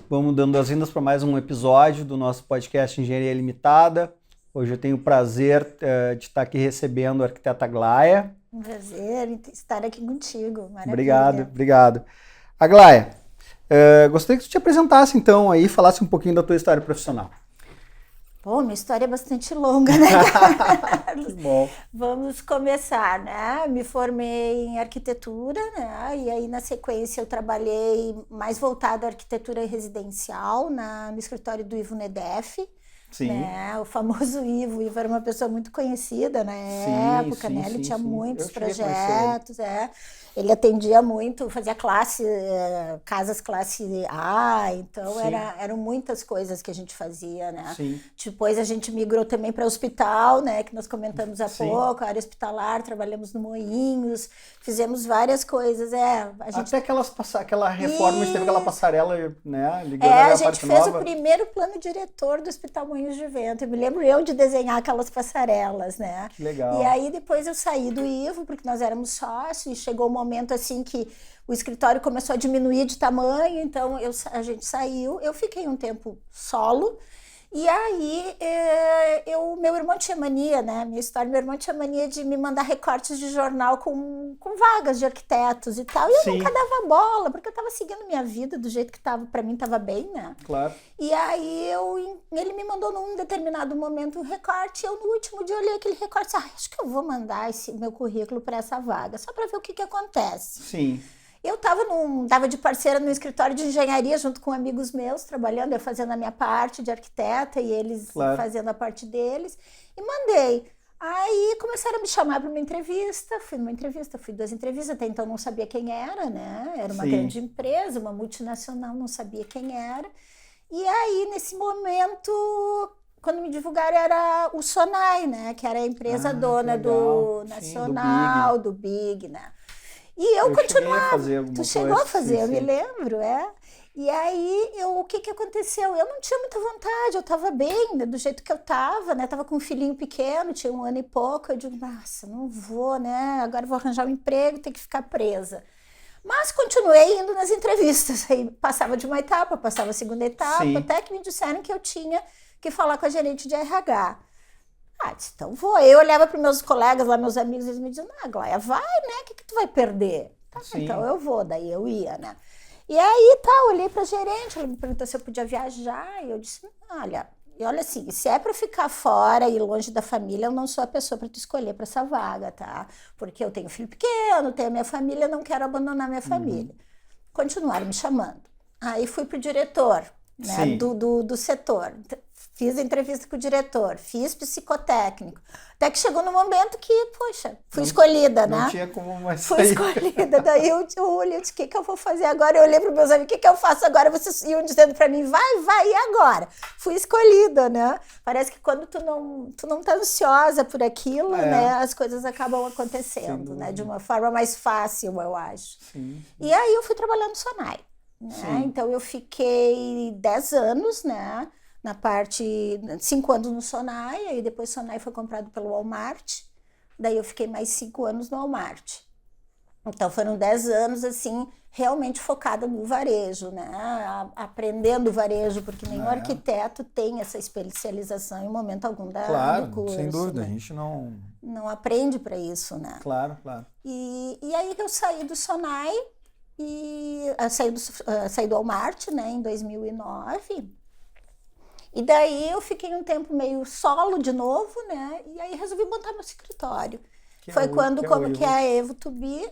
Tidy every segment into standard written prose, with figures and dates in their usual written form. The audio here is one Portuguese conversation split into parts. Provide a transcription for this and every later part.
Vamos dando as vindas para mais um episódio do nosso podcast Engenharia Limitada. Hoje eu tenho o prazer de estar aqui recebendo a arquiteta Aglaia. Um prazer estar aqui contigo, maravilha. Obrigado. Aglaia, gostaria que tu te apresentasse então aí, falasse um pouquinho da tua história profissional. Bom, minha história é bastante longa, né? Bom. Vamos começar, né? Me formei em arquitetura, né? E aí na sequência eu trabalhei mais voltado à arquitetura residencial no escritório do Ivo Nedef. Sim. Né? O famoso Ivo. O Ivo era uma pessoa muito conhecida na época, né? Ele tinha muitos projetos, Ele atendia muito, fazia casas classe A, então eram muitas coisas que a gente fazia, né? Sim. Depois a gente migrou também para hospital, né? Que nós comentamos há pouco, a área hospitalar, trabalhamos no Moinhos, fizemos várias coisas, Até aquela reforma, teve aquela passarela, né? Ligando a gente fez o primeiro plano diretor do Hospital Moinhos de Vento. Eu me lembro eu de desenhar aquelas passarelas, né? Que legal. E aí depois eu saí do Ivo, porque nós éramos sócios, e chegou um momento assim que o escritório começou a diminuir de tamanho, então a gente saiu, eu fiquei um tempo solo, e aí meu irmão tinha mania, né? Minha história, meu irmão tinha mania de me mandar recortes de jornal com vagas de arquitetos e tal, e eu nunca dava bola, porque eu estava seguindo minha vida do jeito que para mim estava bem, né? Claro. E aí ele me mandou num determinado momento um recorte, e eu no último dia olhei aquele recorte e acho que eu vou mandar esse meu currículo para essa vaga, só para ver o que acontece. Sim. Eu estava de parceira no escritório de engenharia junto com amigos meus, trabalhando, eu fazendo a minha parte de arquiteta e eles fazendo a parte deles, e mandei. Aí começaram a me chamar para uma entrevista, fui 2 entrevistas, até então não sabia quem era, né? Era uma grande empresa, uma multinacional, não sabia quem era. E aí, nesse momento, quando me divulgaram, era o Sonai, né? Que era a empresa dona do Nacional, do Big, né? E eu continuava. Tu chegou a fazer, eu me lembro, E aí, o que aconteceu? Eu não tinha muita vontade, eu estava bem, né, do jeito que eu estava, né? Tava com um filhinho pequeno, tinha 1 ano e pouco, eu digo, nossa, não vou, né? Agora vou arranjar um emprego, tenho que ficar presa. Mas continuei indo nas entrevistas, aí passava de uma etapa, passava a segunda etapa, até que me disseram que eu tinha que falar com a gerente de RH. Disse, então vou. Eu olhava para meus colegas lá, meus amigos, eles me diziam, Glória, vai, né? O que tu vai perder? Então eu vou, daí eu ia, né? E aí, eu olhei para a gerente, ela me perguntou se eu podia viajar, e eu disse, olha assim, se é para ficar fora e longe da família, eu não sou a pessoa para tu escolher para essa vaga, tá? Porque eu tenho filho pequeno, tenho a minha família, não quero abandonar minha família. Continuaram me chamando. Aí fui pro diretor, né, do setor. Fiz entrevista com o diretor, fiz psicotécnico. Até que chegou no momento que, fui escolhida, né? Não tinha como mais sair. Fui escolhida. Daí eu olhei, disse, o que eu vou fazer agora? Eu olhei para os meus amigos, o que eu faço agora? Vocês iam dizendo para mim, vai, e agora? Fui escolhida, né? Parece que quando tu não tá ansiosa por aquilo, né? As coisas acabam acontecendo, né? De uma forma mais fácil, eu acho. Sim. E aí eu fui trabalhar no Sonai, né? Então eu fiquei 10 anos, né? Na parte, 5 anos no Sonai, aí depois o Sonai foi comprado pelo Walmart, daí eu fiquei mais 5 anos no Walmart. Então foram 10 anos, assim, realmente focada no varejo, né? Aprendendo varejo, porque nenhum arquiteto tem essa especialização em momento algum do curso. Sem dúvida, né? A gente não aprende para isso, né? Claro. E aí eu saí do Sonai, saí do Walmart, né, em 2009, e daí eu fiquei um tempo meio solo de novo, né? E aí resolvi montar meu escritório. Foi quando a Evo To Be,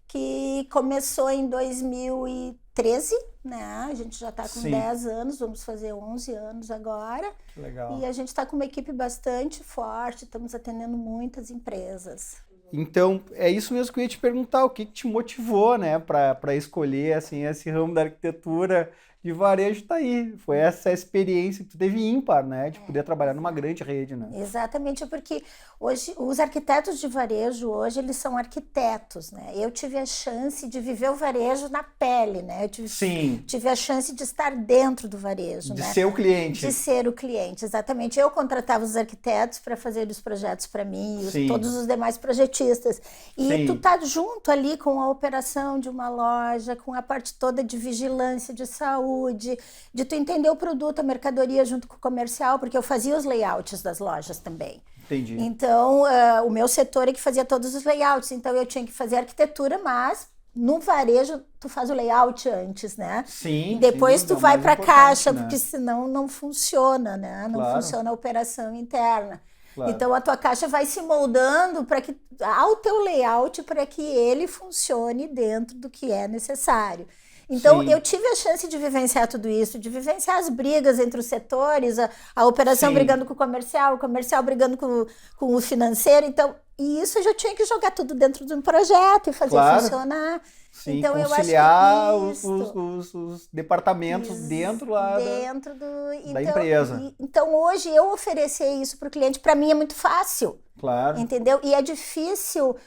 que começou em 2013, né? A gente já está com 10 anos, vamos fazer 11 anos agora. Que legal. E a gente está com uma equipe bastante forte, estamos atendendo muitas empresas. Então, é isso mesmo que eu ia te perguntar, o que te motivou, né, para escolher, assim, esse ramo da arquitetura de varejo tá aí. Foi essa experiência que tu teve ímpar, né, de poder trabalhar numa grande rede, né? Exatamente, porque hoje os arquitetos de varejo, hoje eles são arquitetos, né? Eu tive a chance de viver o varejo na pele, né? Eu tive a chance de estar dentro do varejo, de né? ser o cliente. De ser o cliente, exatamente. Eu contratava os arquitetos para fazer os projetos para mim, todos os demais projetistas. E tu tá junto ali com a operação de uma loja, com a parte toda de vigilância de saúde, saúde, de tu entender o produto, a mercadoria junto com o comercial, porque eu fazia os layouts das lojas também. Entendi. Então, o meu setor é que fazia todos os layouts, então eu tinha que fazer arquitetura, mas no varejo tu faz o layout antes, né? Sim. E depois tu vai para a caixa, né? porque senão não funciona, né? Não funciona a operação interna. Claro. Então a tua caixa vai se moldando para que ao teu layout para que ele funcione dentro do que é necessário. Então, eu tive a chance de vivenciar tudo isso, de vivenciar as brigas entre os setores, a operação brigando com o comercial brigando com o financeiro. Então, e isso eu já tinha que jogar tudo dentro de um projeto e fazer funcionar. Sim, então, conciliar eu acho que os departamentos dentro lá da empresa. Então, hoje, eu oferecer isso para o cliente, para mim é muito fácil. Claro. Entendeu? E é difícil...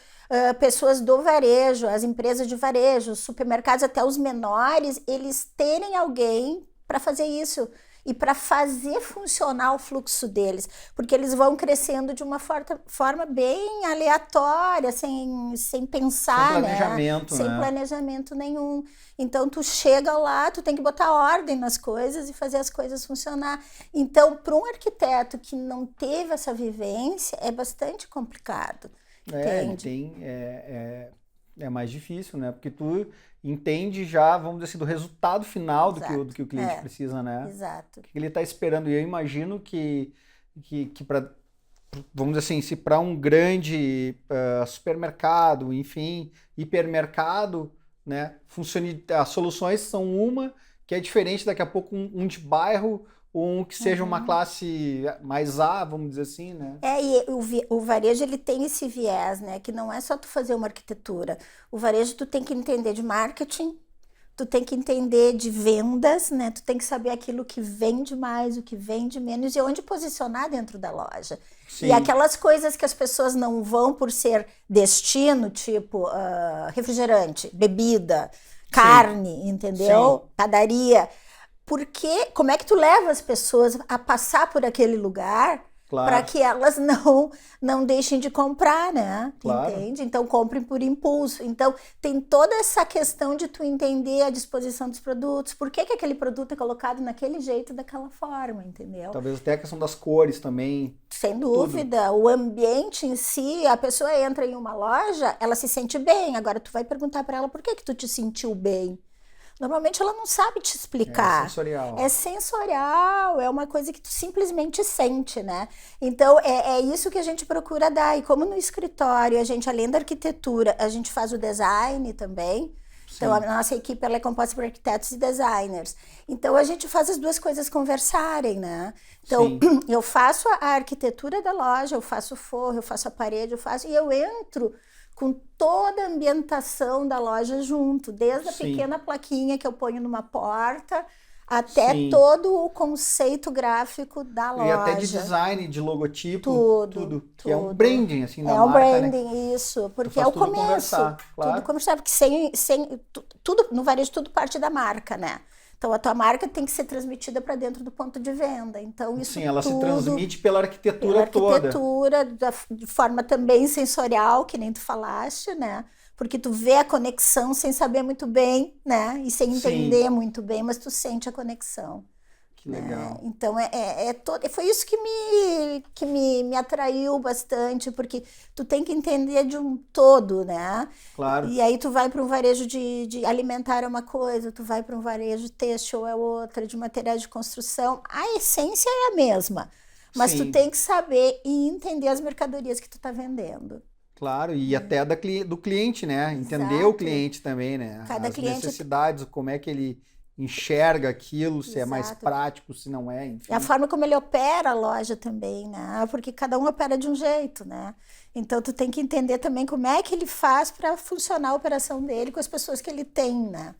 pessoas do varejo, as empresas de varejo, os supermercados, até os menores, eles terem alguém para fazer isso e para fazer funcionar o fluxo deles, porque eles vão crescendo de uma forma bem aleatória, sem pensar, sem planejamento, sem planejamento nenhum. Então, tu chega lá, tu tem que botar ordem nas coisas e fazer as coisas funcionar. Então, para um arquiteto que não teve essa vivência, é bastante complicado. É mais difícil, né? Porque tu entende já, vamos dizer assim, do resultado final do que o cliente precisa, né? Exato. O que ele está esperando. E eu imagino que para, vamos dizer assim, se para um grande supermercado, enfim, hipermercado, né? As soluções são uma que é diferente daqui a pouco um de bairro, um que seja uma classe mais A, vamos dizer assim, né? E o varejo, ele tem esse viés, né? Que não é só tu fazer uma arquitetura. O varejo, tu tem que entender de marketing, tu tem que entender de vendas, né? Tu tem que saber aquilo que vende mais, o que vende menos e onde posicionar dentro da loja. Sim. E aquelas coisas que as pessoas não vão por ser destino, tipo refrigerante, bebida, carne, entendeu? Sim. Padaria. Porque como é que tu leva as pessoas a passar por aquele lugar para que elas não deixem de comprar, né? Claro. Entende? Então, comprem por impulso. Então, tem toda essa questão de tu entender a disposição dos produtos. Por que aquele produto é colocado naquele jeito, daquela forma, entendeu? Talvez até a questão das cores também. Sem dúvida. Tudo. O ambiente em si, a pessoa entra em uma loja, ela se sente bem. Agora, tu vai perguntar para ela por que tu te sentiu bem. Normalmente ela não sabe te explicar. É sensorial, é uma coisa que tu simplesmente sente, né? Então, é isso que a gente procura dar. E como no escritório, a gente, além da arquitetura, a gente faz o design também. Sim. Então, a nossa equipe ela é composta por arquitetos e designers. Então, a gente faz as duas coisas conversarem, né? Então, eu faço a arquitetura da loja, eu faço o forro, eu faço a parede, e eu entro com toda a ambientação da loja junto, desde a pequena plaquinha que eu ponho numa porta até todo o conceito gráfico da loja. E até de design, de logotipo, tudo. Que é um branding, assim, da marca, um branding, né? Isso, porque é o começo. Tudo conversar, porque tudo, no varejo tudo parte da marca, né? Então, a tua marca tem que ser transmitida para dentro do ponto de venda. Então, isso ela se transmite pela arquitetura toda. De forma também sensorial, que nem tu falaste, né? Porque tu vê a conexão sem saber muito bem, né? E sem entender muito bem, mas tu sente a conexão. Que legal. Então, foi isso que me atraiu bastante, porque tu tem que entender de um todo, né? Claro. E aí tu vai para um varejo de alimentar é uma coisa, tu vai para um varejo têxtil é outra, de materiais de construção. A essência é a mesma, mas tu tem que saber e entender as mercadorias que tu tá vendendo. Claro, e até do cliente, né? Entender Exato. O cliente também, né? Cada as cliente... necessidades, como é que ele enxerga aquilo, se é mais prático, se não é, enfim. E a forma como ele opera a loja também, né? Porque cada um opera de um jeito, né? Então, tu tem que entender também como é que ele faz para funcionar a operação dele com as pessoas que ele tem, né?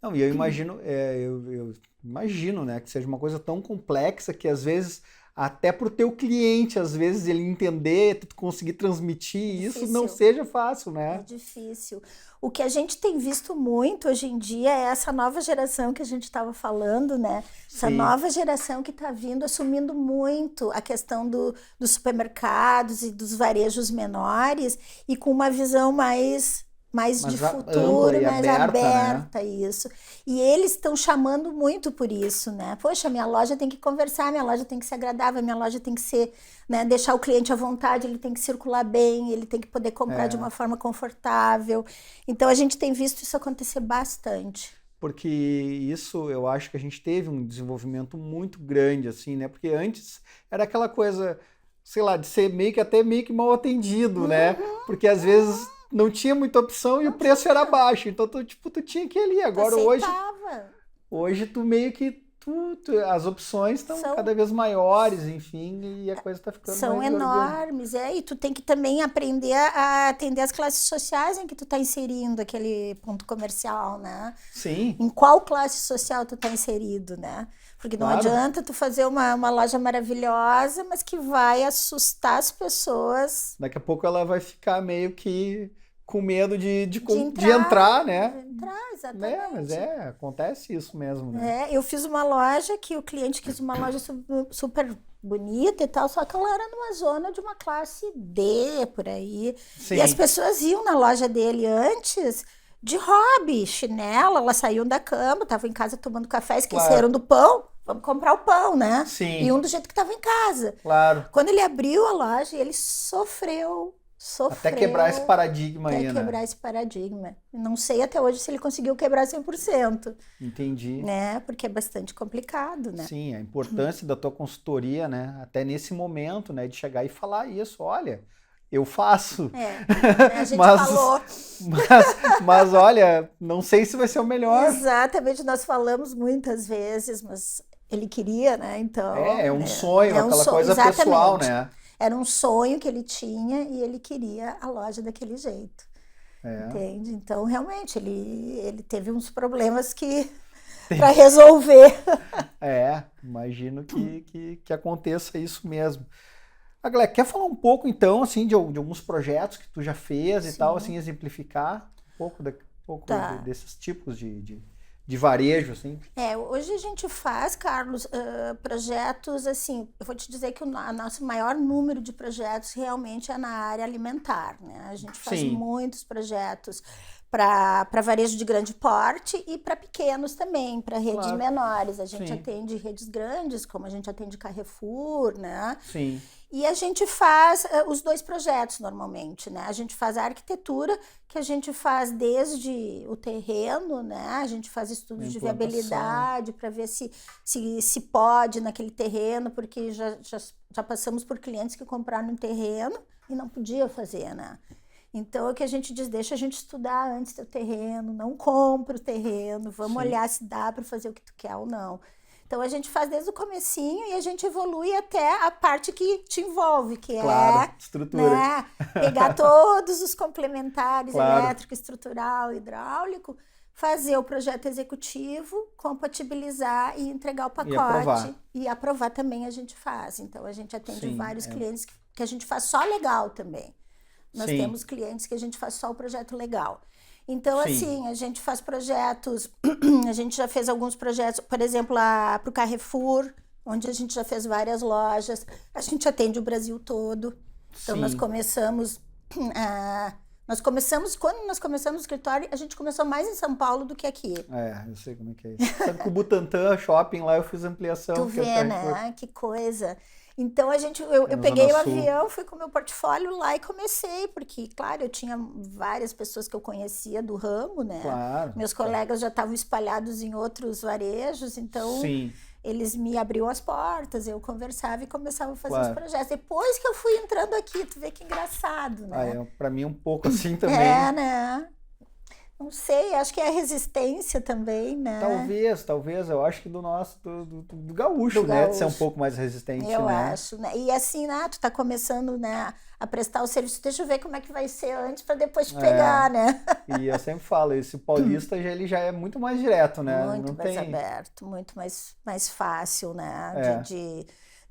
Não, e eu imagino, eu imagino, né, que seja uma coisa tão complexa que às vezes até pro teu cliente, às vezes, ele entender, tu conseguir transmitir isso não seja fácil, né? É difícil. O que a gente tem visto muito hoje em dia é essa nova geração que a gente estava falando, né? Essa nova geração que está vindo, assumindo muito a questão dos supermercados e dos varejos menores e com uma visão mais mais de futuro, mais aberta, né? isso. E eles estão chamando muito por isso, né? Poxa, minha loja tem que conversar, minha loja tem que ser agradável, minha loja tem que ser, né, deixar o cliente à vontade, ele tem que circular bem, ele tem que poder comprar de uma forma confortável. Então, a gente tem visto isso acontecer bastante. Porque isso, eu acho que a gente teve um desenvolvimento muito grande, assim, né? Porque antes era aquela coisa, sei lá, de ser meio que mal atendido, né? Porque às vezes não tinha muita opção e o preço era baixo. Então, tu tinha que ir ali. Agora, hoje tu meio que as opções estão cada vez maiores, enfim, e a coisa está ficando são mais enormes, e tu tem que também aprender a atender as classes sociais em que tu está inserindo aquele ponto comercial, né? Sim. Em qual classe social tu está inserido, né? Porque não adianta tu fazer uma loja maravilhosa, mas que vai assustar as pessoas. Daqui a pouco ela vai ficar meio que com medo de entrar, né? De entrar, exatamente. Mas acontece isso mesmo, né? Eu fiz uma loja que o cliente quis uma loja super bonita e tal, só que ela era numa zona de uma classe D, por aí. Sim. E as pessoas iam na loja dele antes de hobby, chinela, elas saíam da cama, estavam em casa tomando café, esqueceram do pão, vamos comprar o pão, né? Sim. E do jeito que estava em casa. Claro. Quando ele abriu a loja, ele sofreu. Até quebrar esse paradigma aí, né? Até quebrar esse paradigma. Não sei até hoje se ele conseguiu quebrar 100%. Entendi. Né? Porque é bastante complicado, né? Sim, a importância da tua consultoria, né? Até nesse momento, né? De chegar e falar isso. Olha, eu faço. A gente falou. Mas olha, não sei se vai ser o melhor. Exatamente, nós falamos muitas vezes, mas ele queria, né? Então. É um sonho, aquela coisa exatamente. Pessoal, né? Era um sonho que ele tinha e ele queria a loja daquele jeito. Entende? Então, realmente, ele teve uns problemas para resolver. Imagino que aconteça isso mesmo. Agora, quer falar um pouco, então, assim, de alguns projetos que tu já fez e tal, assim, exemplificar um pouco desses tipos de varejo, assim? Hoje a gente faz, Carlos, projetos, assim, eu vou te dizer que o nosso maior número de projetos realmente é na área alimentar, né? A gente faz muitos projetos para varejo de grande porte e para pequenos também, para redes menores. A gente atende redes grandes, como a gente atende Carrefour, né? Sim. E a gente faz os dois projetos normalmente, né? A gente faz a arquitetura, que a gente faz desde o terreno, né? A gente faz estudos de viabilidade para ver se pode naquele terreno, porque já passamos por clientes que compraram um terreno e não podia fazer, né? Então, é o que a gente diz, deixa a gente estudar antes do terreno, não compra o terreno, vamos olhar se dá para fazer o que tu quer ou não. Então, a gente faz desde o comecinho e a gente evolui até a parte que te envolve, que estrutura. Né, pegar todos os complementares, elétrico, estrutural, hidráulico, fazer o projeto executivo, compatibilizar e entregar o pacote. E aprovar também a gente faz. Então, a gente atende vários clientes que a gente faz só legal também. Nós temos clientes que a gente faz só o projeto legal. Então, assim, a gente faz projetos, a gente já fez alguns projetos, por exemplo, para o Carrefour, onde a gente já fez várias lojas, a gente atende o Brasil todo. Então, nós começamos, quando nós começamos o escritório, a gente começou mais em São Paulo do que aqui. Eu sei como é que é isso. Sabe que o Butantã Shopping lá eu fiz ampliação. Tu vê, né? Que coisa. Então, eu peguei o avião, fui com o meu portfólio lá e comecei, porque, claro, eu tinha várias pessoas que eu conhecia do ramo, né? Claro. Meus colegas já estavam espalhados em outros varejos, então eles me abriam as portas, eu conversava e começava a fazer os projetos. Depois que eu fui entrando aqui, tu vê que engraçado, né? Para mim um pouco assim também. Né? Não sei, acho que é a resistência também, né? Talvez, eu acho que do nosso, do gaúcho, né? De ser um pouco mais resistente, eu acho, né? E assim, né? Tu tá começando, né, a prestar o serviço, deixa eu ver como é que vai ser antes para depois te pegar, né? E eu sempre falo, esse paulista ele já é muito mais direto, né? Muito mais aberto, muito mais fácil, né?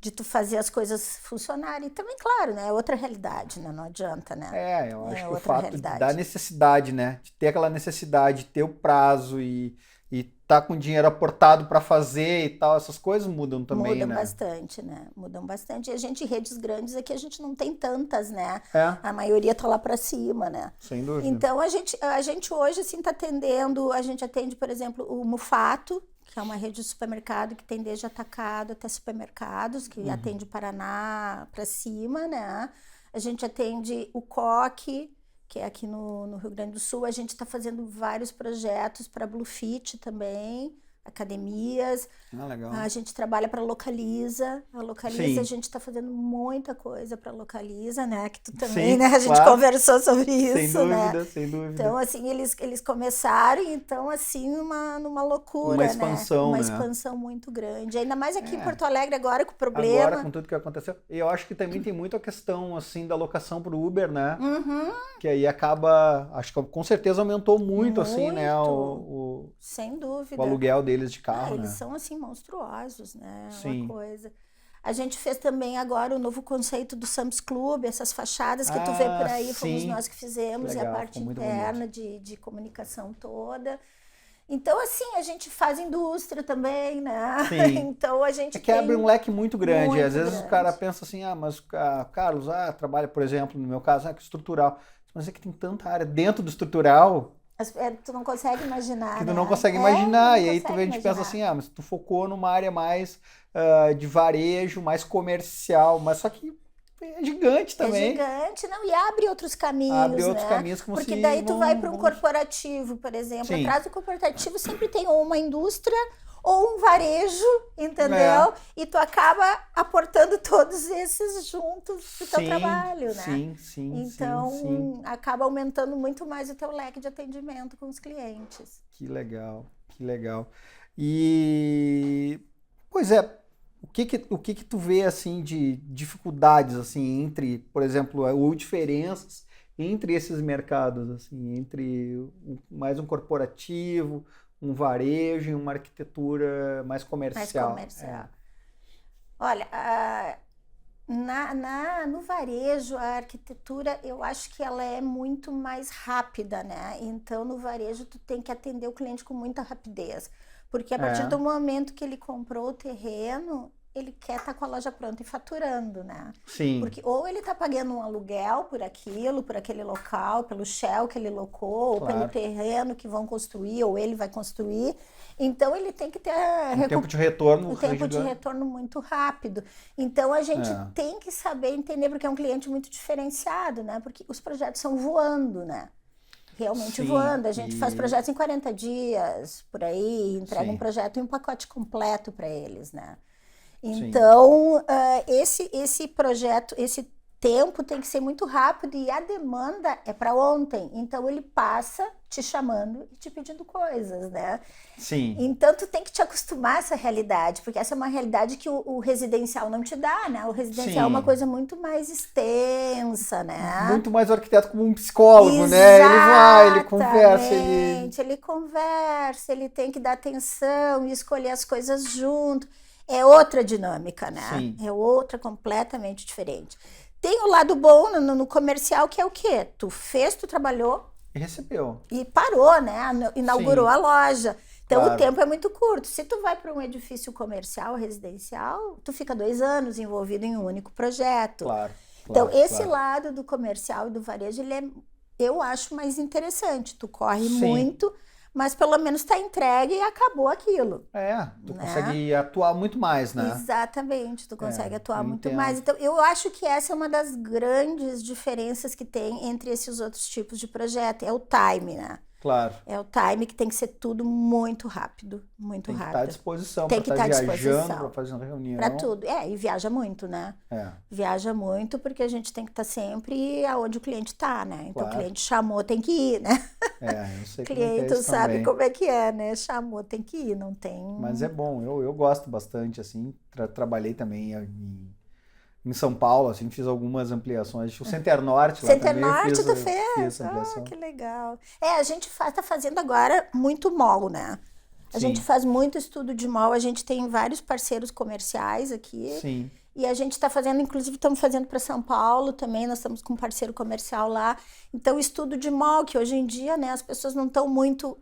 De tu fazer as coisas funcionarem. E também, claro, né? É outra realidade, né? Não adianta, né? Eu acho que o fato da necessidade, né? De ter aquela necessidade, de ter o prazo e e tá com dinheiro aportado para fazer e tal, essas coisas mudam também, Mudam né? bastante, né? Mudam bastante. E redes grandes aqui, a gente não tem tantas, né? É. A maioria tá lá para cima, né? Sem dúvida. Então, a gente hoje, assim, tá atendendo, a gente atende, por exemplo, o Mufato, que é uma rede de supermercado que tem desde atacado até supermercados, que atende Paraná para cima, né? A gente atende o Coque, que é aqui no Rio Grande do Sul. A gente está fazendo vários projetos para Bluefit também, academias. Legal. A gente trabalha para Localiza. A Localiza, a gente está fazendo muita coisa para Localiza, né? Que tu também, né? A gente conversou sobre isso, sem dúvida, né? Sem dúvida. Então, assim, eles começaram, então, assim, numa loucura, uma expansão, né? Uma né? expansão muito grande. Ainda mais aqui em Porto Alegre agora, com o problema. Agora, com tudo que aconteceu. E eu acho que também tem muito a questão, assim, da locação pro Uber, né? Que aí acaba, acho que com certeza aumentou muito. Assim, né? Sem dúvida. O aluguel deles de carro, eles né? são, assim, monstruosos, né? Sim. Uma coisa. A gente fez também agora o novo conceito do Sam's Club, essas fachadas que tu vê por aí, fomos nós que fizemos, legal, e a parte interna de comunicação toda. Então, assim, a gente faz indústria também, né? Sim. Então, a gente que abre um leque muito grande. Muito Às vezes grande. O cara pensa assim, mas Carlos, trabalha, por exemplo, no meu caso, que estrutural. Mas é que tem tanta área dentro do estrutural... Tu não consegue imaginar, que tu né? não consegue imaginar. E aí a gente pensa assim, mas tu focou numa área mais de varejo, mais comercial, mas só que é gigante também. É gigante, não, e abre outros caminhos, abre outros né? caminhos como Porque daí tu vai para um corporativo, por exemplo. Sim. Atrás do corporativo sempre tem ou uma indústria ou um varejo, entendeu? E tu acaba aportando todos esses juntos pro teu trabalho, né? Sim. Então, acaba aumentando muito mais o teu leque de atendimento com os clientes. Que legal. E, pois é, o que tu vê, assim, de dificuldades, assim, entre, por exemplo, ou diferenças entre esses mercados, assim, entre mais um corporativo, um varejo e uma arquitetura mais comercial? Olha, no varejo, a arquitetura, eu acho que ela é muito mais rápida, né? Então, no varejo, tu tem que atender o cliente com muita rapidez. Porque a partir do momento que ele comprou o terreno, ele quer estar com a loja pronta e faturando, né? Sim. Porque ou ele está pagando um aluguel por aquele local, pelo shell que ele locou, ou pelo terreno que vão construir, ou ele vai construir. Então, ele tem que ter tempo de retorno. De retorno muito rápido. Então, a gente tem que saber entender, porque é um cliente muito diferenciado, né? Porque os projetos são voando, né? Realmente voando. A gente faz projetos em 40 dias, por aí, entrega um projeto e um pacote completo para eles, né? Então, esse projeto, esse tempo tem que ser muito rápido e a demanda é para ontem. Então, ele passa te chamando e te pedindo coisas, né? Sim. Então, tu tem que te acostumar a essa realidade, porque essa é uma realidade que o residencial não te dá, né? O residencial é uma coisa muito mais extensa, né? Muito mais o arquiteto como um psicólogo, né? Ele vai, ele conversa. Ele conversa, ele tem que dar atenção e escolher as coisas junto. É outra dinâmica, né? Sim. É outra completamente diferente. Tem o lado bom no comercial, que é o quê? Tu fez, tu trabalhou. E recebeu. E parou, né? Inaugurou a loja. Então, o tempo é muito curto. Se tu vai para um edifício comercial, residencial, tu fica 2 anos envolvido em um único projeto. Então, esse lado do comercial e do varejo, eu acho mais interessante. Tu corre muito, mas pelo menos está entregue e acabou aquilo. Tu consegue atuar muito mais, né? Exatamente, tu consegue atuar muito mais. Então, eu acho que essa é uma das grandes diferenças que tem entre esses outros tipos de projeto. É o time, né? Claro. É o time que tem que ser tudo muito rápido, muito rápido. Tem que estar à disposição, tem que estar viajando, para fazer uma reunião. Para tudo. E viaja muito, né? Viaja muito porque a gente tem que estar sempre aonde o cliente está, né? Então, o cliente chamou, tem que ir, né? Eu sei que cliente sabe também. como é que é, né? Chamou, tem que ir, não tem... Mas é bom, eu gosto bastante, assim. Trabalhei também em São Paulo, assim, fiz algumas ampliações. O Center Norte lá também. Tu fez? Que legal. A gente tá fazendo agora muito mall, né? A gente faz muito estudo de mall, a gente tem vários parceiros comerciais aqui. Sim. E a gente está fazendo, inclusive estamos fazendo para São Paulo também, nós estamos com um parceiro comercial lá. Então, estudo de mall, que hoje em dia, né, as pessoas não estão muito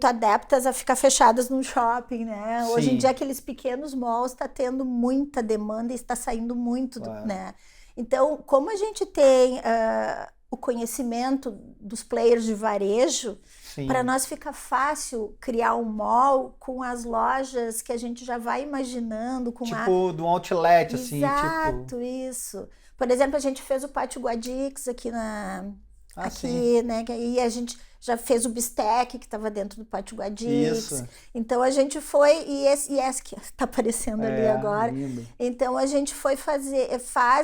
adeptas a ficar fechadas num shopping, né? Sim. Hoje em dia, aqueles pequenos malls está tendo muita demanda e está saindo muito, né? Então, como a gente tem o conhecimento dos players de varejo, para nós fica fácil criar um mall com as lojas que a gente já vai imaginando. Tipo do outlet, assim. Exato, isso. Por exemplo, a gente fez o Pátio Guadix aqui aqui, né? E a gente já fez o Bistec, que estava dentro do Pátio Guadix. Isso. Então, a gente foi... E esse que está aparecendo ali agora. Lindo. Então, a gente foi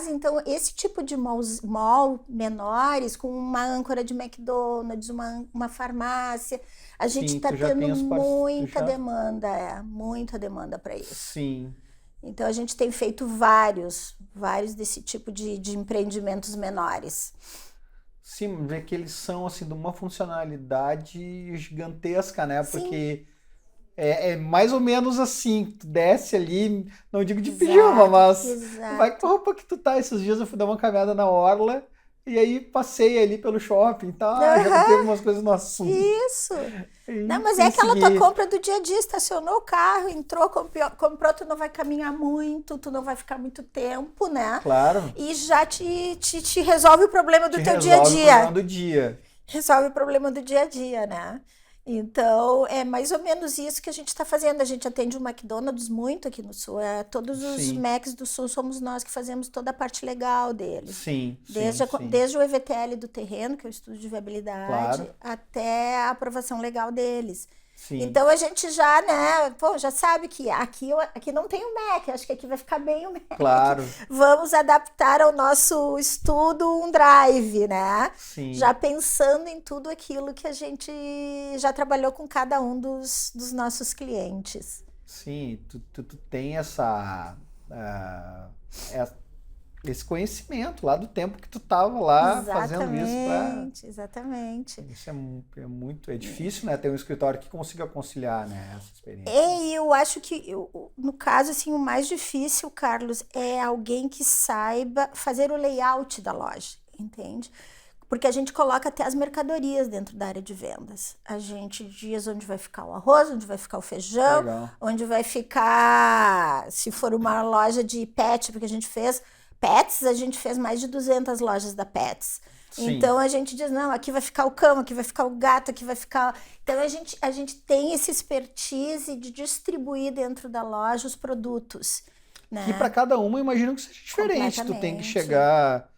então, esse tipo de mall menores, com uma âncora de McDonald's, uma farmácia. A gente está tendo muita demanda para isso. Sim. Então, a gente tem feito vários desse tipo de empreendimentos menores. Sim, vê que eles são assim de uma funcionalidade gigantesca, né? Sim. Porque é mais ou menos assim, tu desce ali, não digo de pijama, mas vai com a roupa que tu tá. Esses dias eu fui dar uma caminhada na orla e aí passei ali pelo shopping e tal, já teve umas coisas no assunto. Isso! Não, mas é aquela tua compra do dia a dia, estacionou o carro, entrou, comprou, tu não vai caminhar muito, tu não vai ficar muito tempo, né? Claro. E já te resolve o problema do teu dia a dia. Resolve o problema do dia a dia, né? Então, é mais ou menos isso que a gente está fazendo. A gente atende o McDonald's muito aqui no Sul. Todos os Macs do Sul somos nós que fazemos toda a parte legal deles. Sim, desde o EVTL do terreno, que é o estudo de viabilidade, até a aprovação legal deles. Sim. Então, a gente já, né, já sabe que aqui não tem o Mac, acho que aqui vai ficar bem o Mac. Claro. Vamos adaptar ao nosso estudo um drive, né? Sim. Já pensando em tudo aquilo que a gente já trabalhou com cada um dos nossos clientes. Sim, tu tem esse conhecimento lá do tempo que tu estava lá fazendo isso. Exatamente. Isso é difícil, né? Ter um escritório que consiga conciliar, né, essa experiência. E eu acho que, no caso, assim, o mais difícil, Carlos, é alguém que saiba fazer o layout da loja, entende? Porque a gente coloca até as mercadorias dentro da área de vendas. A gente diz onde vai ficar o arroz, onde vai ficar o feijão, onde vai ficar, se for uma loja de pet, porque a gente fez Pets, a gente fez mais de 200 lojas da Pets. Sim. Então, a gente diz, não, aqui vai ficar o cão, aqui vai ficar o gato, aqui vai ficar... Então, a gente tem esse expertise de distribuir dentro da loja os produtos. Né? E para cada uma, eu imagino que seja diferente. Tu tem que chegar...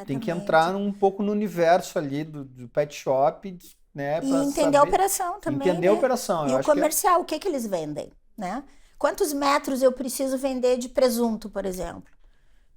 Tem que entrar um pouco no universo ali do pet shop, né? E entender a operação também. Entender a operação. E o comercial, o que eles vendem, né? Quantos metros eu preciso vender de presunto, por exemplo?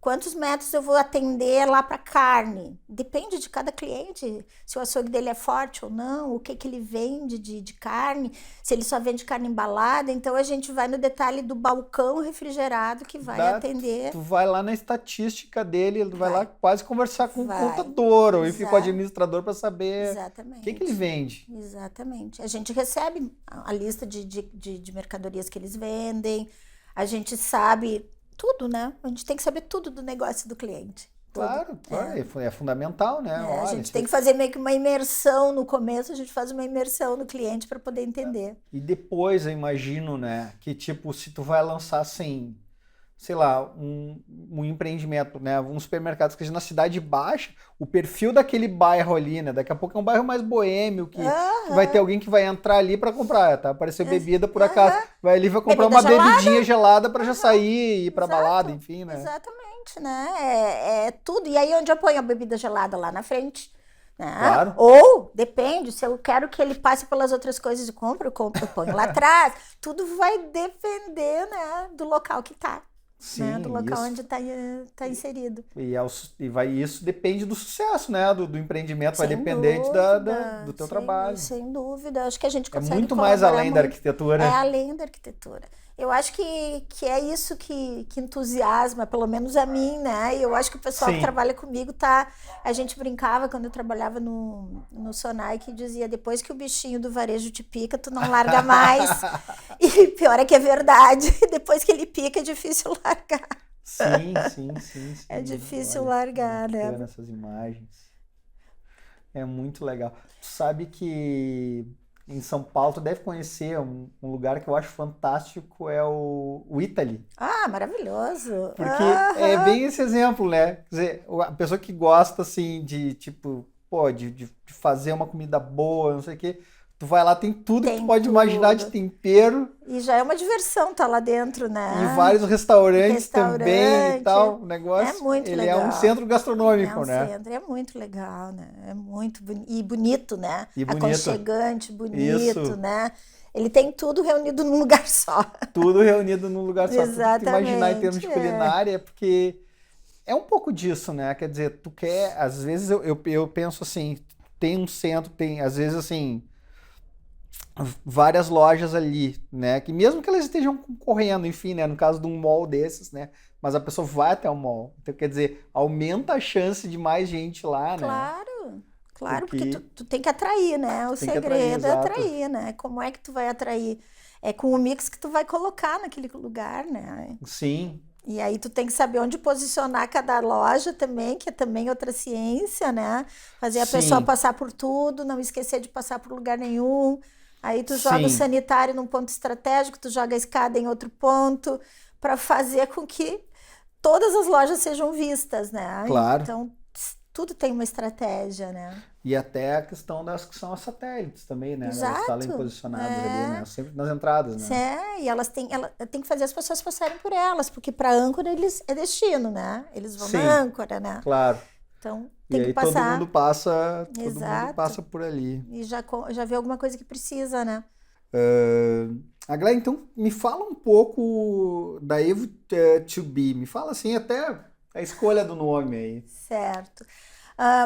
Quantos metros eu vou atender lá para carne? Depende de cada cliente, se o açougue dele é forte ou não, o que ele vende de carne, se ele só vende carne embalada. Então, a gente vai no detalhe do balcão refrigerado que vai atender. Tu vai lá na estatística dele, tu vai lá quase conversar com o contador ou com o administrador para saber o que ele vende. Exatamente. A gente recebe a lista de mercadorias que eles vendem, a gente sabe... Tudo, né? A gente tem que saber tudo do negócio do cliente. Claro, é fundamental, né? A gente tem que fazer meio que uma imersão no começo, a gente faz uma imersão no cliente para poder entender. E depois, eu imagino, né, que tipo, se tu vai lançar assim, sei lá, um empreendimento, né, um supermercado que seja na cidade baixa, o perfil daquele bairro ali, né, daqui a pouco é um bairro mais boêmio, que vai ter alguém que vai entrar ali para comprar, tá? Apareceu bebida por acaso, vai ali, vai comprar uma bebidinha gelada para já sair e ir para balada, enfim, né? Exatamente, né? É tudo. E aí onde eu ponho a bebida gelada? Lá na frente. Né? Claro. Ou, depende, se eu quero que ele passe pelas outras coisas e compro, eu ponho lá atrás. Tudo vai depender, né, do local que tá. Sim, né, do local onde está inserido. Isso depende do sucesso, né? Do empreendimento, vai depender do teu trabalho. Sem dúvida, acho que a gente consegue muito mais além da arquitetura. É além da arquitetura. Eu acho que é isso que entusiasma, pelo menos a mim, né? E eu acho que o pessoal que trabalha comigo a gente brincava quando eu trabalhava no Sonai, que dizia, depois que o bichinho do varejo te pica, tu não larga mais. E pior é que é verdade, depois que ele pica é difícil largar. Sim. É difícil Olha, largar, né? essas imagens. É muito legal. Tu sabe que em São Paulo tu deve conhecer um lugar que eu acho fantástico, é o Italy. Ah, maravilhoso! Porque é bem esse exemplo, né? Quer dizer, a pessoa que gosta, assim, de, tipo, pô, de fazer uma comida boa, não sei o quê, tu vai lá, tem tudo que tu Tem pode imaginar de tudo. tempero E já é uma diversão estar lá dentro, e né? vários restaurantes também e Restaurante. tal. O É negócio, muito ele é um legal. centro É gastronômico, um né? centro, é muito legal, né? É muito e bonito, né? E bonito. Aconchegante, bonito, Isso. né? Ele tem tudo reunido num lugar só. Tudo reunido num lugar só. Tudo que tu imaginar em termos Exatamente, de é. culinária, porque é um pouco disso, né? Quer dizer, tu quer, às vezes eu penso assim, tem um centro, tem, às vezes assim, várias lojas ali, né? Que mesmo que elas estejam concorrendo, enfim, né? No caso de um mall desses, né? Mas a pessoa vai até o mall. Então, quer dizer, aumenta a chance de mais gente lá, né? Claro, claro, porque Porque tu tem que atrair, né? O tu tem que atrair, segredo é exato. atrair, né? Como é que tu vai atrair? É com o mix que tu vai colocar naquele lugar, né? Sim, E aí tu tem que saber onde posicionar cada loja também, que é também outra ciência, né? Fazer a pessoa sim, passar por tudo, não esquecer de passar por lugar nenhum. Aí tu joga o sim, sanitário num ponto estratégico, tu joga a escada em outro ponto, para fazer com que todas as lojas sejam vistas, né? claro. Então, tudo tem uma estratégia, né? E até a questão das que são as satélites também, né? Elas estarem Exato. posicionadas ali, É. né? Sempre nas entradas, né? É, e ela tem que fazer as pessoas passarem por elas, porque para âncora eles é destino, né? Eles vão na Sim, âncora, né? claro. Então E tem que aí passar. todo mundo Exato. passa por ali. E já vê alguma coisa que precisa, né? Agora, então, me fala um pouco da Evo to Be. Me fala assim, até a escolha do nome aí. Certo.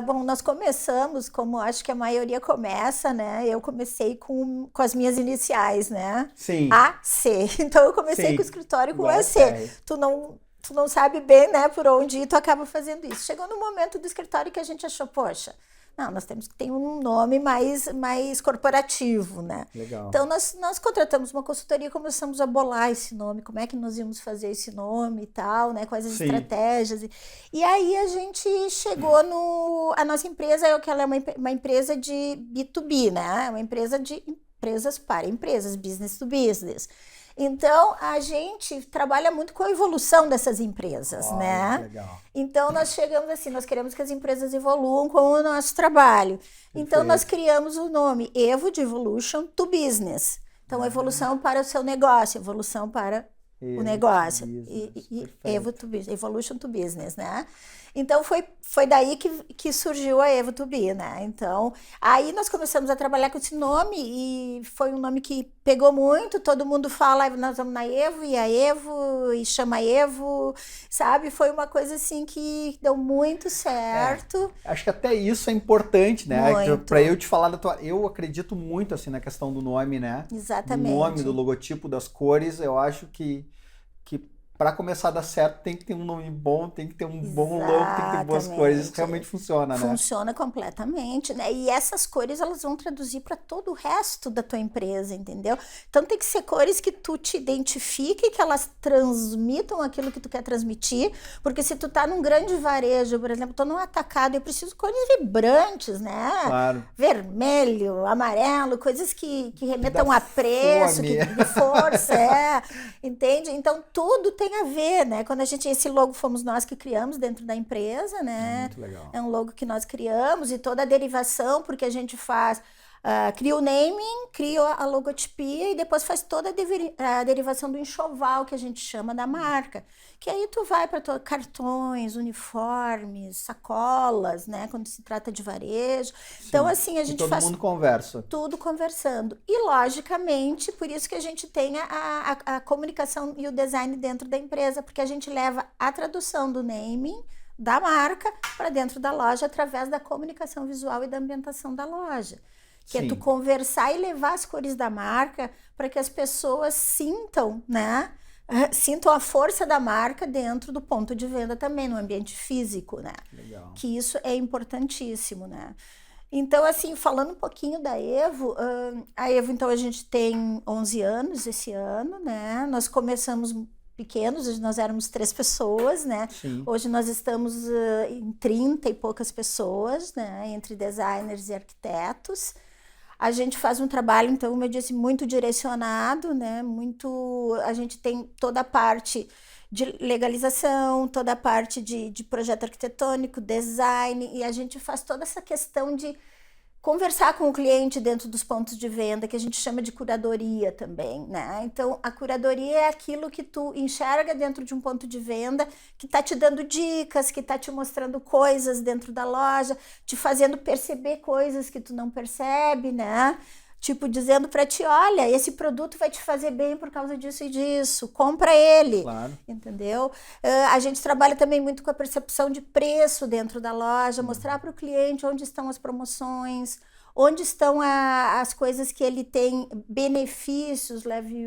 Bom, nós começamos, como acho que a maioria começa, né? Eu comecei com as minhas iniciais, né? Sim, AC. Então eu comecei com o sim. escritório com Igual a AC. SR. Tu não sabe bem, né, por onde ir, tu acaba fazendo isso. Chegou no momento do escritório que a gente achou, poxa, não, nós temos que ter um nome mais corporativo, né? Legal. Então nós contratamos uma consultoria e começamos a bolar esse nome, como é que nós íamos fazer esse nome e tal, né? Quais as Sim, estratégias. E aí a gente chegou no. A nossa empresa é o que ela é uma empresa de B2B, né? É uma empresa de empresas para empresas, business to business. Então, a gente trabalha muito com a evolução dessas empresas, olha que né? legal. Então, nós chegamos assim, nós queremos que as empresas evoluam com o nosso trabalho. Então, nós Perfeito. criamos o nome Evo de Evolution to Business. Então, evolução para o seu negócio, evolução para o Evo to negócio. Business. E Evo Perfeito. to Business, Evolution to Business, né? Então, foi daí que surgiu a Evo to Be, né? Então, aí nós começamos a trabalhar com esse nome e foi um nome que pegou muito, todo mundo fala, nós vamos na Evo, e a Evo, e chama Evo, sabe? Foi uma coisa assim que deu muito É, certo, acho que até isso é importante, né? Para muito, eu te falar da tua, eu acredito muito assim na questão do nome, né? Do nome, do exatamente. logotipo, das cores. Eu acho que para começar a dar certo tem que ter um nome bom, tem que ter um bom logo, tem que ter boas cores. Isso Exatamente. realmente funciona, né? Funciona completamente, né? E essas cores elas vão traduzir para todo o resto da tua empresa, entendeu? Então tem que ser cores que tu te identifique, que elas transmitam aquilo que tu quer transmitir, porque se tu tá num grande varejo, por exemplo, tô num atacado, eu preciso de cores vibrantes, né? Claro. Vermelho, amarelo, coisas que Que dá remetam a preço, fome. de força, entende? Então tudo tem a ver, né? Quando esse logo fomos nós que criamos dentro da empresa, É né? muito legal. É um logo que nós criamos e toda a derivação, porque a gente faz, cria o naming, cria a logotipia e depois faz toda a derivação do enxoval, que a gente chama da marca. Que aí tu vai para cartões, uniformes, sacolas, né? Quando se trata de varejo. Então, Sim. assim, a E gente todo faz mundo conversa. tudo conversando. E, logicamente, por isso que a gente tem a comunicação e o design dentro da empresa, porque a gente leva a tradução do naming da marca para dentro da loja através da comunicação visual e da ambientação da loja. Que é tu Sim. conversar e levar as cores da marca para que as pessoas sintam, né? Sintam a força da marca dentro do ponto de venda também, no ambiente físico, né? Legal. Que isso é importantíssimo, né? Então, assim, falando um pouquinho da Evo, a Evo, então, a gente tem 11 anos esse ano, né? Nós começamos pequenos, hoje nós éramos 3 pessoas, né? Sim. Hoje nós estamos em 30 e poucas pessoas, né? Entre designers e arquitetos. A gente faz um trabalho, então, como eu disse, muito direcionado, né? A gente tem toda a parte de legalização, toda a parte de projeto arquitetônico, design, e a gente faz toda essa questão de conversar com o cliente dentro dos pontos de venda, que a gente chama de curadoria também, né? Então, a curadoria é aquilo que tu enxerga dentro de um ponto de venda, que está te dando dicas, que está te mostrando coisas dentro da loja, te fazendo perceber coisas que tu não percebe, né? Tipo, dizendo para ti, olha, esse produto vai te fazer bem por causa disso e disso, compra ele, claro. Entendeu? A gente trabalha também muito com a percepção de preço dentro da loja, mostrar para o cliente onde estão as promoções, onde estão as coisas que ele tem benefícios, leve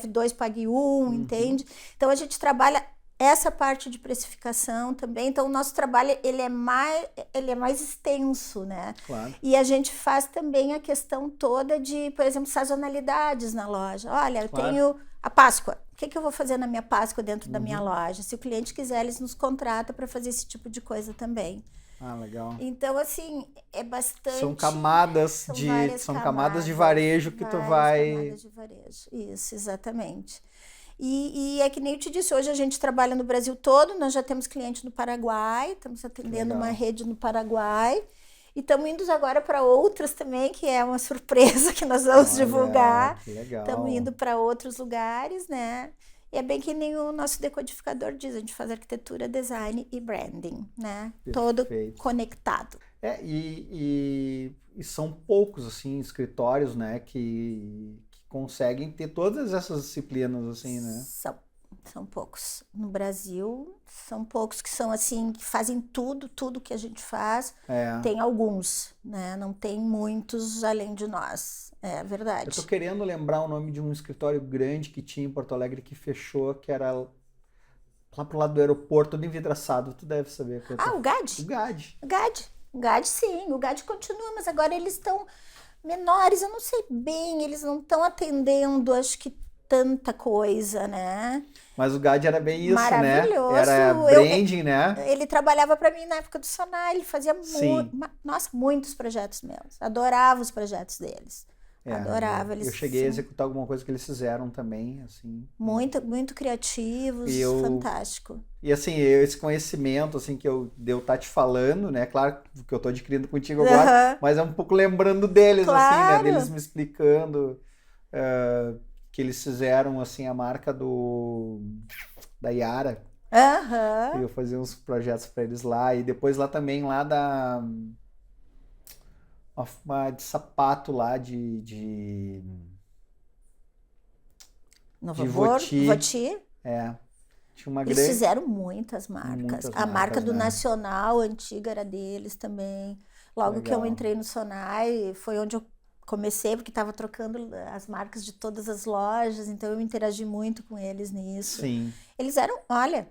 2, pague 1, entende? Então, a gente trabalha essa parte de precificação também. Então, o nosso trabalho ele é mais extenso, né? Claro. E a gente faz também a questão toda de, por exemplo, sazonalidades na loja. Olha, eu tenho a Páscoa. O que eu vou fazer na minha Páscoa dentro da minha loja? Se o cliente quiser, eles nos contratam para fazer esse tipo de coisa também. Ah, legal. Então, assim, é bastante... São camadas de varejo que tu vai... Camadas de varejo, isso, exatamente. E é que nem eu te disse, hoje a gente trabalha no Brasil todo, nós já temos clientes no Paraguai, estamos atendendo uma rede no Paraguai, e estamos indo agora para outras também, que é uma surpresa que nós vamos divulgar. Que legal. Estamos indo para outros lugares, né? E é bem que nem o nosso decodificador diz, a gente faz arquitetura, design e branding, né? Perfeito. Todo conectado. E são poucos, assim, escritórios, né, que conseguem ter todas essas disciplinas, assim, né? São poucos. No Brasil, são poucos que são assim, que fazem tudo que a gente faz. Tem alguns, né? Não tem muitos além de nós. É verdade. Eu tô querendo lembrar o nome de um escritório grande que tinha em Porto Alegre que fechou, que era lá pro lado do aeroporto, todo envidraçado. Tu deve saber. O GAD? O GAD, sim. O GAD continua, mas agora eles estão menores, eu não sei bem, eles não estão atendendo, acho que tanta coisa, né? Mas o GAD era bem isso, maravilhoso, né? Era branding, né? Ele trabalhava para mim na época do Sonai, ele fazia muitos projetos meus, adorava os projetos deles. Adorava. Eu cheguei a executar alguma coisa que eles fizeram também, assim. Muito criativos, fantástico. E assim, esse conhecimento, assim, que eu tá te falando, né? Claro que eu tô adquirindo contigo agora, mas é um pouco lembrando deles, assim, né? Deles me explicando que eles fizeram, assim, a marca da Yara. Eu fazia uns projetos para eles lá. E depois lá também, lá da... Uma de sapato lá de Voti. Tinha uma Eles fizeram muitas marcas. A marca do né? Nacional antiga era deles também. Logo que eu entrei no Sonai, foi onde eu comecei, porque estava trocando as marcas de todas as lojas, então eu interagi muito com eles nisso. Sim. Eles eram, olha...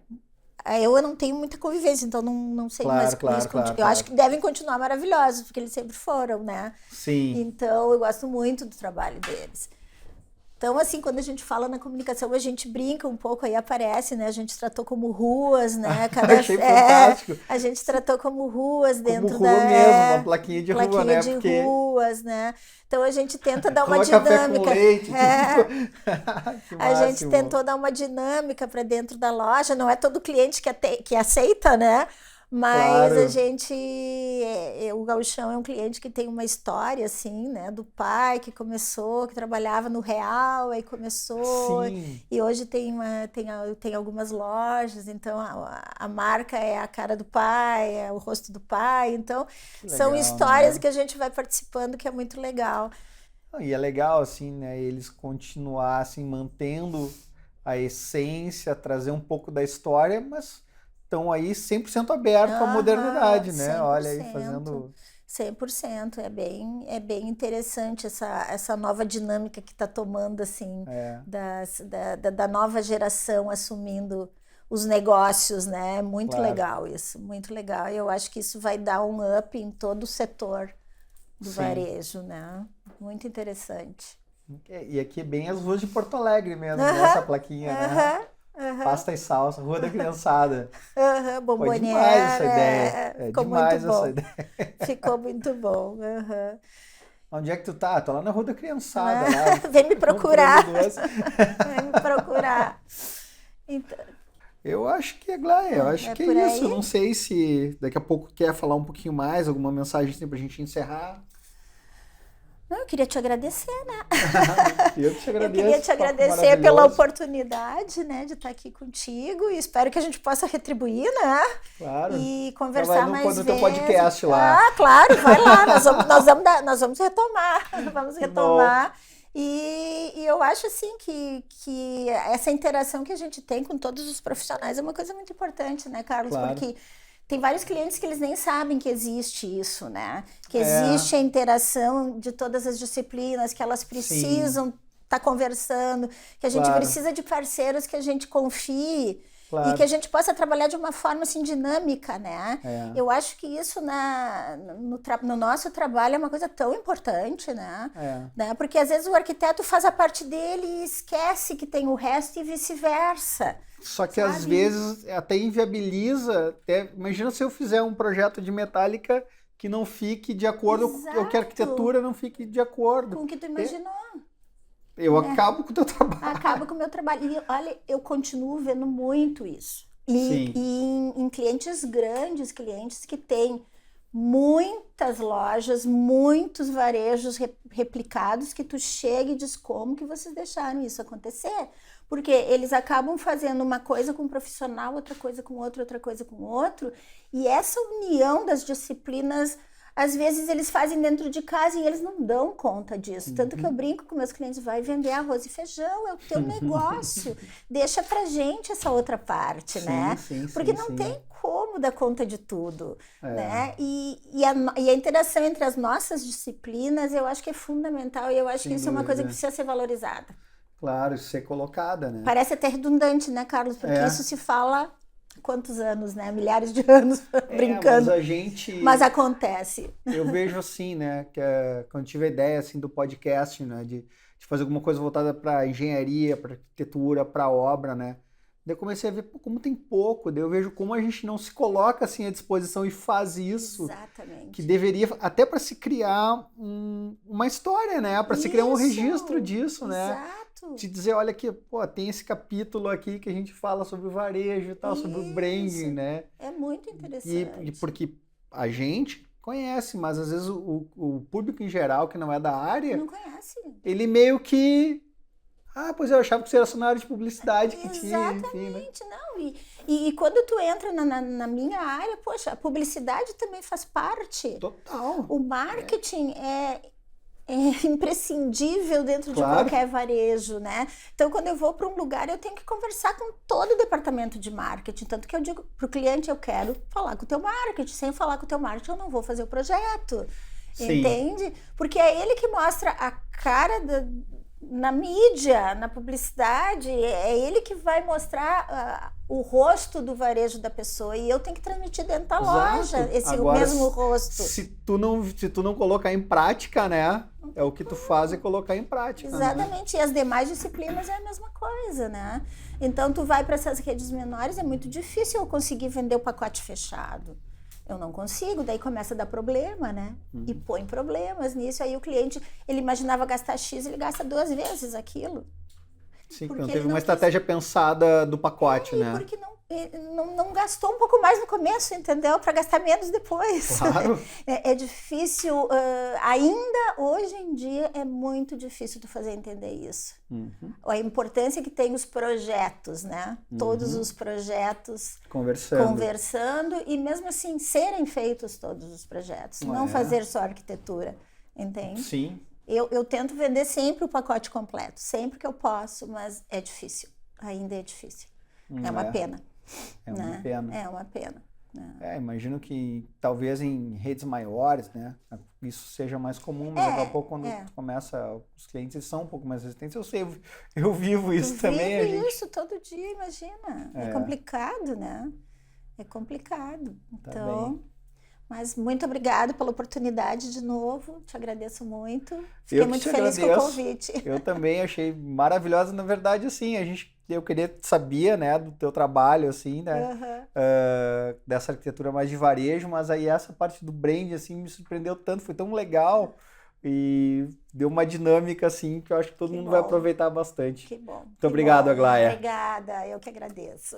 Eu não tenho muita convivência, então não sei mais com isso. Eu acho que devem continuar maravilhosos, porque eles sempre foram, né? Sim. Então, eu gosto muito do trabalho deles. Então, assim, quando a gente fala na comunicação, a gente brinca um pouco, aí aparece, né? A gente tratou como ruas, né? Achei fantástico. A gente tratou como ruas dentro como rua mesmo, uma plaquinha de rua, né? Plaquinha de ruas, né? Então, a gente tenta dar uma dinâmica. Café com leite. A gente tentou dar uma dinâmica para dentro da loja. Não é todo cliente que aceita, né? Mas a gente... O Gauchão é um cliente que tem uma história, assim, né? Do pai que começou, que trabalhava no Real, aí começou. Sim. E hoje tem algumas lojas, então a marca é a cara do pai, é o rosto do pai. Então, são histórias, né? Que a gente vai participando, que é muito legal. E é legal, assim, né? Eles continuar, assim, mantendo a essência, trazer um pouco da história, mas... estão aí 100% aberto à modernidade, né? 100%, Olha aí, fazendo... 100%. É bem interessante essa nova dinâmica que está tomando, assim, da nova geração assumindo os negócios, né? Muito legal isso, muito legal. E eu acho que isso vai dar um up em todo o setor do varejo, né? Muito interessante. E aqui é bem as ruas de Porto Alegre mesmo, né? Essa plaquinha, né? Pasta e salsa, Rua da Criançada. Bomboniera. Foi demais essa ideia. Ficou demais muito bom. essa ideia. Ficou muito bom. Onde é que tu tá? Tô lá na Rua da Criançada. Lá, Vem me procurar. Vem me procurar. Então, eu acho que é Glória, eu acho que é isso. Aí? Eu não sei se daqui a pouco quer falar um pouquinho mais, alguma mensagem assim pra gente encerrar. Não, eu queria te agradecer, né? Eu te agradeço. Eu queria te agradecer pela oportunidade, né, de estar aqui contigo e espero que a gente possa retribuir, né? Claro. E conversar mais vezes. No teu podcast lá. Ah, claro, vai lá. Nós vamos retomar. Vamos retomar. E eu acho assim que essa interação que a gente tem com todos os profissionais é uma coisa muito importante, né, Carlos? Claro. Porque tem vários clientes que eles nem sabem que existe isso, né? Que existe a interação de todas as disciplinas, que elas precisam estar conversando, que a gente precisa de parceiros que a gente confie e que a gente possa trabalhar de uma forma assim dinâmica, né? Eu acho que isso no nosso trabalho é uma coisa tão importante, né? Porque às vezes o arquiteto faz a parte dele e esquece que tem o resto e vice-versa. Só que às vezes até inviabiliza. Imagina se eu fizer um projeto de metálica que não fique de acordo com que a arquitetura não fique de acordo. Com o que tu imaginou. Eu acabo com o teu trabalho. Acabo com o meu trabalho. E olha, eu continuo vendo muito isso. E em clientes grandes, clientes que têm muitas lojas, muitos varejos replicados, que tu chega e diz como que vocês deixaram isso acontecer. Porque eles acabam fazendo uma coisa com um profissional, outra coisa com outro, outra coisa com outro. E essa união das disciplinas, às vezes eles fazem dentro de casa e eles não dão conta disso. Tanto que eu brinco com meus clientes, vai vender arroz e feijão, é o teu negócio. Deixa pra gente essa outra parte, né? Porque não tem como dar conta de tudo, né? E a interação entre as nossas disciplinas, eu acho que é fundamental e eu acho que isso é uma coisa que precisa ser valorizada. Claro, ser colocada, né? Parece até redundante, né, Carlos? Porque isso se fala há quantos anos, né? Milhares de anos brincando. Mas acontece. Eu vejo assim, né? Que quando tive a ideia assim, do podcast, né? De fazer alguma coisa voltada para engenharia, para arquitetura, para obra, né? Daí eu comecei a ver como tem pouco, daí eu vejo como a gente não se coloca assim à disposição e faz isso. Exatamente. Que deveria, até para se criar uma história, né? Para se criar um registro disso, né? Exato. Te dizer, olha aqui, tem esse capítulo aqui que a gente fala sobre o varejo e tal, sobre o branding, né? É muito interessante. E porque a gente conhece, mas às vezes o público em geral, que não é da área... Não conhece. Ele meio que... pois eu achava que você era só na área de publicidade que Exatamente, tinha, enfim, né? Não. E quando tu entra na minha área, poxa, a publicidade também faz parte. Total. O marketing é imprescindível dentro de qualquer varejo, né? Então, quando eu vou para um lugar, eu tenho que conversar com todo o departamento de marketing. Tanto que eu digo para o cliente, eu quero falar com o teu marketing. Sem falar com o teu marketing, eu não vou fazer o projeto. Entende? Porque é ele que mostra a cara na mídia, na publicidade, é ele que vai mostrar o rosto do varejo da pessoa e eu tenho que transmitir dentro da loja o mesmo rosto. Se tu não colocar em prática, né? É o que tu faz é colocar em prática. Exatamente. Né? E as demais disciplinas é a mesma coisa, né? Então tu vai para essas redes menores, é muito difícil eu conseguir vender o pacote fechado. Eu não consigo, daí começa a dar problema, né? E põe problemas nisso. Aí o cliente, ele imaginava gastar X, ele gasta 2 vezes aquilo. Sim, porque não teve uma estratégia pensada do pacote, né? Porque não gastou um pouco mais no começo, entendeu? Para gastar menos depois. Claro. É difícil, ainda hoje em dia é muito difícil tu fazer entender isso. A importância que tem os projetos, né? Todos os projetos conversando e mesmo assim serem feitos todos os projetos. Não fazer só arquitetura, entende? Sim. Eu tento vender sempre o pacote completo, sempre que eu posso, mas é difícil, ainda é difícil. É uma pena. É uma pena. É uma pena. Imagino que talvez em redes maiores, né, isso seja mais comum, mas daqui a pouco quando começa, os clientes são um pouco mais resistentes. Eu sei, eu vivo isso também. Eu vivo isso todo dia, imagina. É complicado, né? É complicado. Então... Mas muito obrigada pela oportunidade de novo, te agradeço muito. Fiquei muito feliz com o convite. Eu também achei maravilhosa, na verdade, assim, a gente eu sabia, né, do teu trabalho, assim, né, dessa arquitetura mais de varejo, mas aí essa parte do brand, assim, me surpreendeu tanto, foi tão legal e deu uma dinâmica, assim, que eu acho que todo mundo vai aproveitar bastante. Que bom. Muito obrigado, Aglaia. Obrigada, eu que agradeço.